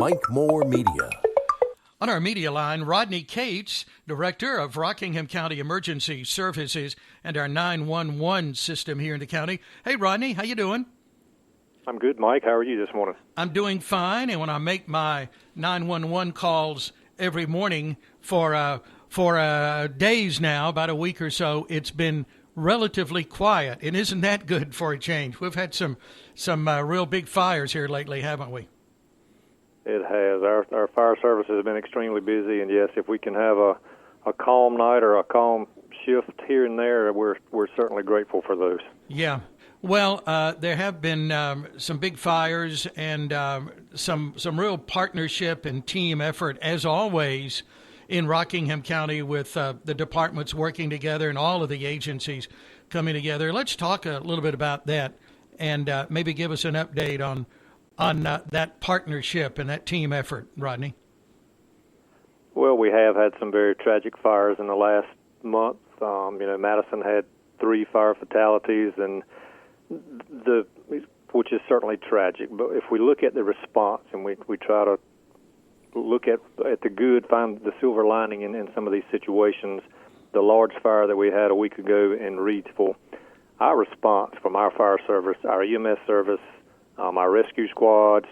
Mike Moore Media. On our media line, Rodney Cates, Director of Rockingham County Emergency Services and our 911 system here in the county. Hey, Rodney, how you doing? I'm good, Mike. How are you this morning? I'm doing fine, and when I make my 911 calls every morning for days now, about a week or so, it's been relatively quiet. And isn't that good for a change? We've had some real big fires here lately, haven't we? It has. Our fire service has been extremely busy, and yes, if we can have a calm night or a calm shift here and there, we're certainly grateful for those. Yeah. Well, there have been some big fires and some real partnership and team effort, as always, in Rockingham County with the departments working together and all of the agencies coming together. Let's talk a little bit about that and maybe give us an update on that partnership and that team effort, Rodney. Well, we have had some very tragic fires in the last month. Madison had 3 fire fatalities, and which is certainly tragic. But if we look at the response and we try to look at the good, find the silver lining in some of these situations, the large fire that we had a week ago in Reedsville, our response from our fire service, our EMS service, our rescue squads,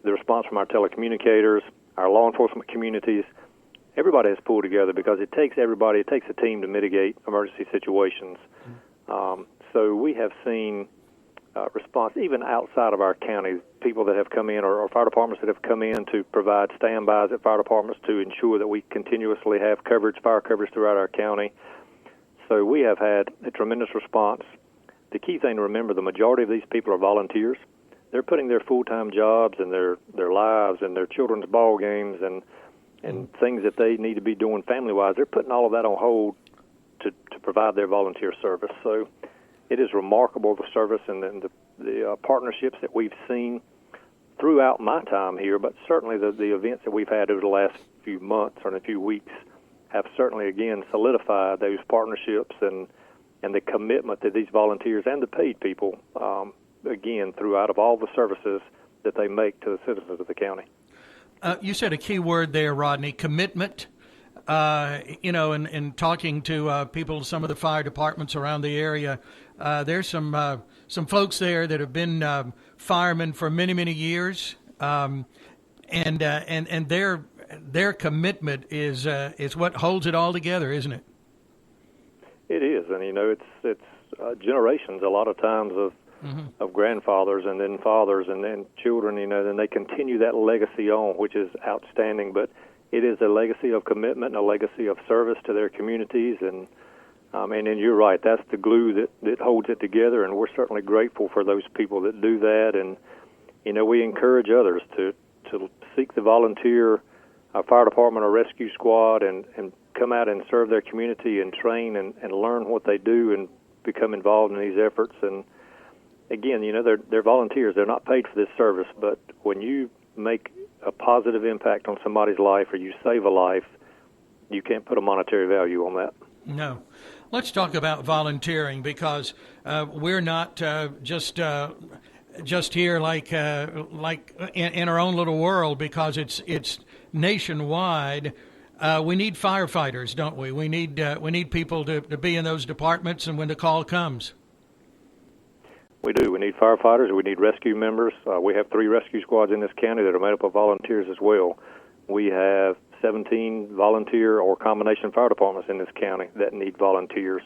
the response from our telecommunicators, our law enforcement communities, everybody has pulled together because it takes everybody, it takes a team to mitigate emergency situations. So we have seen response even outside of our county, people that have come in or fire departments that have come in to provide standbys at fire departments to ensure that we continuously have fire coverage throughout our county. So we have had a tremendous response. The key thing to remember, the majority of these people are volunteers. They're putting their full-time jobs and their lives and their children's ball games and things that they need to be doing family-wise. They're putting all of that on hold to provide their volunteer service. So it is remarkable, the service and the partnerships that we've seen throughout my time here, but certainly the events that we've had over the last few months or in a few weeks have certainly, again, solidified those partnerships and the commitment that these volunteers and the paid people again, throughout of all the services that they make to the citizens of the county. You said a key word there, Rodney, commitment. In talking to people, some of the fire departments around the area, there's some folks there that have been firemen for many, many years, and their commitment is what holds it all together, isn't it? It is, and it's generations a lot of times of grandfathers and then fathers and then children, then they continue that legacy on, which is outstanding. But it is a legacy of commitment and a legacy of service to their communities. And you're right, that's the glue that holds it together, and we're certainly grateful for those people that do that. And, we encourage others to seek the volunteer fire department or rescue squad and come out and serve their community and train and learn what they do and become involved in these efforts. And again, they're volunteers. They're not paid for this service, but when you make a positive impact on somebody's life or you save a life, you can't put a monetary value on that. No. Let's talk about volunteering, because we're not just here like in our own little world, because it's nationwide. We need firefighters, don't we? We need people to be in those departments and when the call comes. We do. We need firefighters. We need rescue members. We have 3 rescue squads in this county that are made up of volunteers as well. We have 17 volunteer or combination fire departments in this county that need volunteers.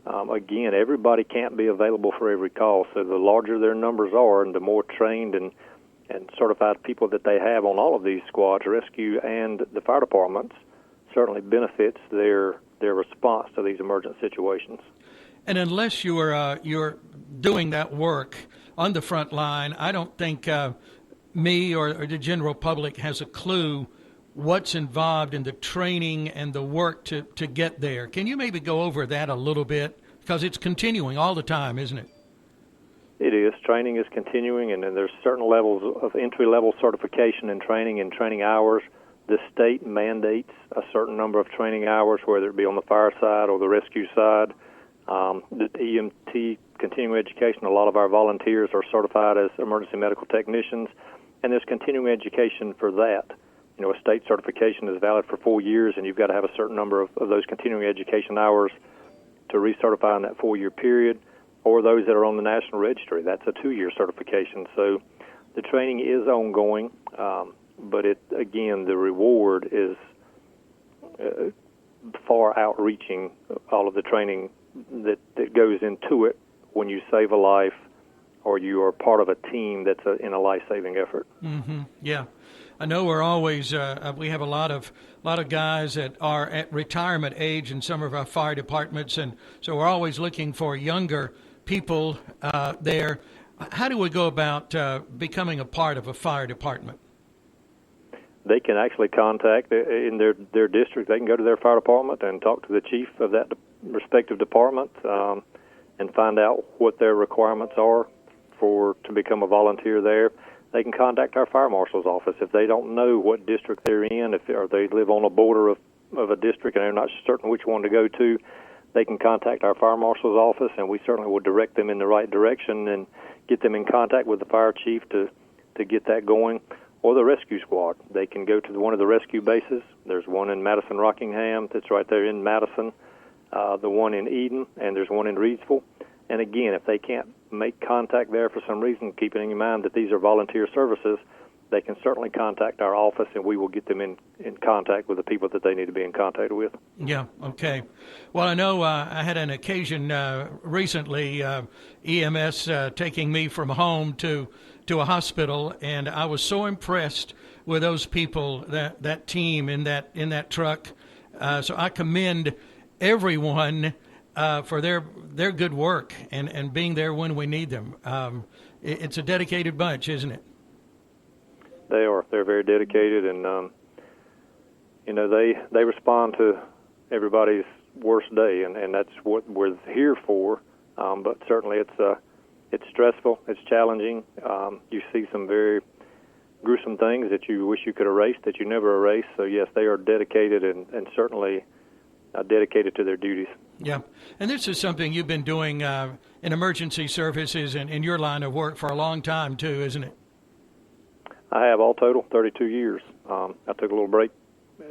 Again, everybody can't be available for every call, so the larger their numbers are and the more trained and certified people that they have on all of these squads, rescue and the fire departments, certainly benefits their response to these emergent situations. And unless you're doing that work on the front line, I don't think me or the general public has a clue what's involved in the training and the work to get there. Can you maybe go over that a little bit? Because it's continuing all the time, isn't it? It is. Training is continuing, and then there's certain levels of entry-level certification and training hours. The state mandates a certain number of training hours, whether it be on the fire side or the rescue side. The EMT continuing education, a lot of our volunteers are certified as emergency medical technicians, and there's continuing education for that. You know, a state certification is valid for 4 years, and you've got to have a certain number of those continuing education hours to recertify in that 4-year period, or those that are on the National Registry. That's a 2-year certification. So the training is ongoing, but again, the reward is far outreaching all of the training that goes into it when you save a life or you are part of a team that's in a life-saving effort. Mm-hmm. Yeah. I know we're always we have a lot of guys that are at retirement age in some of our fire departments, and so we're always looking for younger people there. How do we go about becoming a part of a fire department? They can actually contact in their district. They can go to their fire department and talk to the chief of that respective department and find out what their requirements are to become a volunteer there. They can contact our fire marshal's office if they don't know what district they're in, or they live on a border of a district and they're not certain which one to go to. They can contact our fire marshal's office, and we certainly will direct them in the right direction and get them in contact with the fire chief to get that going, or the rescue squad. They can go to one of the rescue bases. There's one in Madison, Rockingham, that's right there in Madison, the one in Eden, and there's one in Reidsville. And again, if they can't make contact there for some reason, keeping in mind that these are volunteer services, they can certainly contact our office, and we will get them in contact with the people that they need to be in contact with. Yeah, okay. Well, I know I had an occasion recently, EMS taking me from home to a hospital, and I was so impressed with those people, that team in that truck. So I commend everyone for their good work and being there when we need them. It's a dedicated bunch, isn't it? They are. They're very dedicated, and they respond to everybody's worst day, and that's what we're here for. But certainly it's stressful, it's challenging. You see some very gruesome things that you wish you could erase that you never erase. So yes, they are dedicated and certainly dedicated to their duties. Yeah, and this is something you've been doing in emergency services and in your line of work for a long time too, isn't it? I have all total 32 years. I took a little break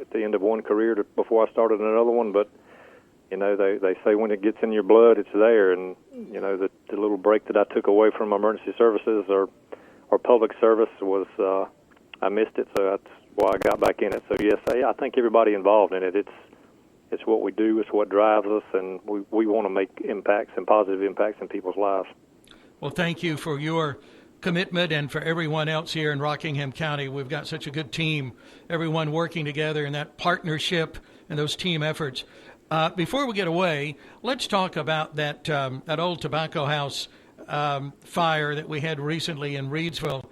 at the end of one career before I started another one, but they say when it gets in your blood, it's there, and the little break that I took away from emergency services or public service was I missed it, so that's why I got back in it. So yes, I think everybody involved in it. It's what we do. It's what drives us, and we want to make impacts and positive impacts in people's lives. Well, thank you for your commitment, and for everyone else here in Rockingham County. We've got such a good team, everyone working together in that partnership and those team efforts. Before we get away, let's talk about that old tobacco house fire that we had recently in Reidsville.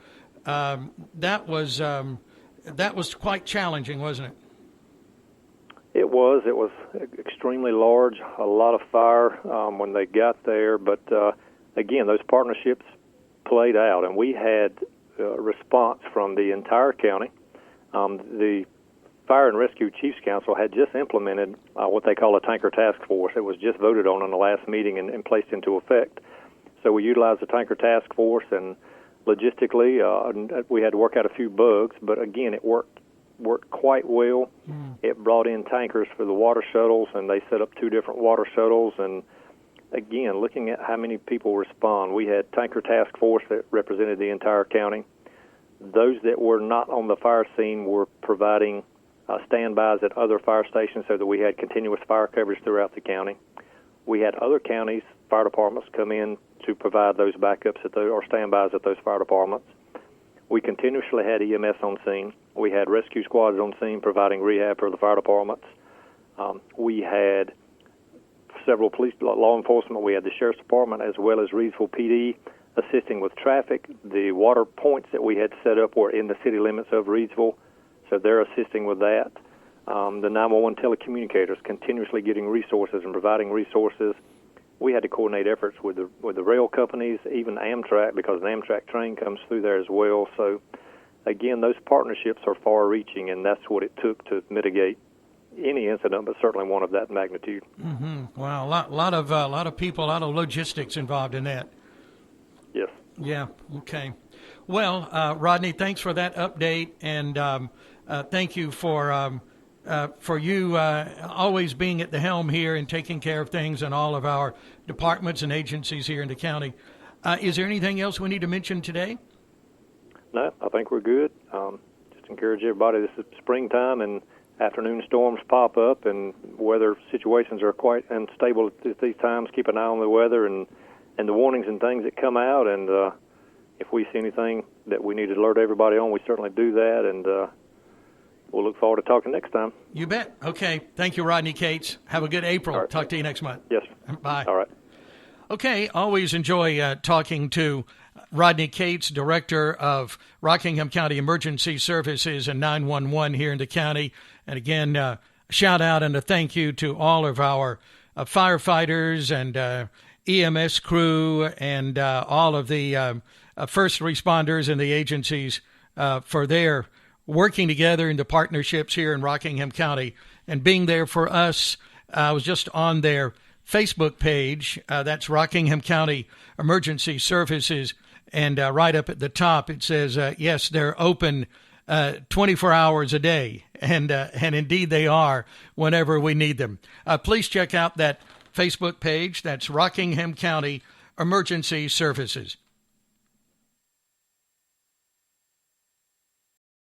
That was quite challenging, wasn't it? It was. It was extremely large, a lot of fire when they got there. But again, those partnerships played out, and we had response from the entire county. The Fire and Rescue Chiefs Council had just implemented what they call a tanker task force. It was just voted on the last meeting and placed into effect. So we utilized the tanker task force, and logistically we had to work out a few bugs, but again, it worked quite well. It brought in tankers for the water shuttles, and they set up 2 different water shuttles. And again, looking at how many people respond, we had tanker task force that represented the entire county. Those that were not on the fire scene were providing standbys at other fire stations so that we had continuous fire coverage throughout the county. We had other counties' fire departments come in to provide those backups or standbys at those fire departments. We continuously had EMS on scene. We had rescue squads on scene providing rehab for the fire departments. We had several police, law enforcement. We had the sheriff's department as well as Reidsville PD assisting with traffic. The water points that we had set up were in the city limits of Reidsville, so they're assisting with that. The 911 telecommunicators continuously getting resources and providing resources. We had to coordinate efforts with the rail companies, even Amtrak, because an Amtrak train comes through there as well. So, again, those partnerships are far-reaching, and that's what it took to mitigate any incident, but certainly one of that magnitude. Mm-hmm. Wow, a lot of people, a lot of logistics involved in that. Yes. Yeah. Okay. Well, Rodney, thanks for that update, and thank you for you always being at the helm here and taking care of things in all of our departments and agencies here in the county. Is there anything else we need to mention today? No, I think we're good. Just encourage everybody. This is springtime, and afternoon storms pop up, and weather situations are quite unstable at these times. Keep an eye on the weather and the warnings and things that come out, and if we see anything that we need to alert everybody on, we certainly do that, and we'll look forward to talking next time. You bet. Okay. Thank you, Rodney Cates. Have a good April. Right. Talk to you next month. Yes, sir. Bye. All right. Okay. Always enjoy talking to Rodney Cates, Director of Rockingham County Emergency Services and 911 here in the county. And again, a shout out and a thank you to all of our firefighters and EMS crew and all of the first responders and the agencies for their working together in the partnerships here in Rockingham County and being there for us. I was just on their Facebook page. That's Rockingham County Emergency Services. And right up at the top, it says, yes, they're open 24 hours a day. And indeed they are whenever we need them. Please check out that Facebook page. That's Rockingham County Emergency Services.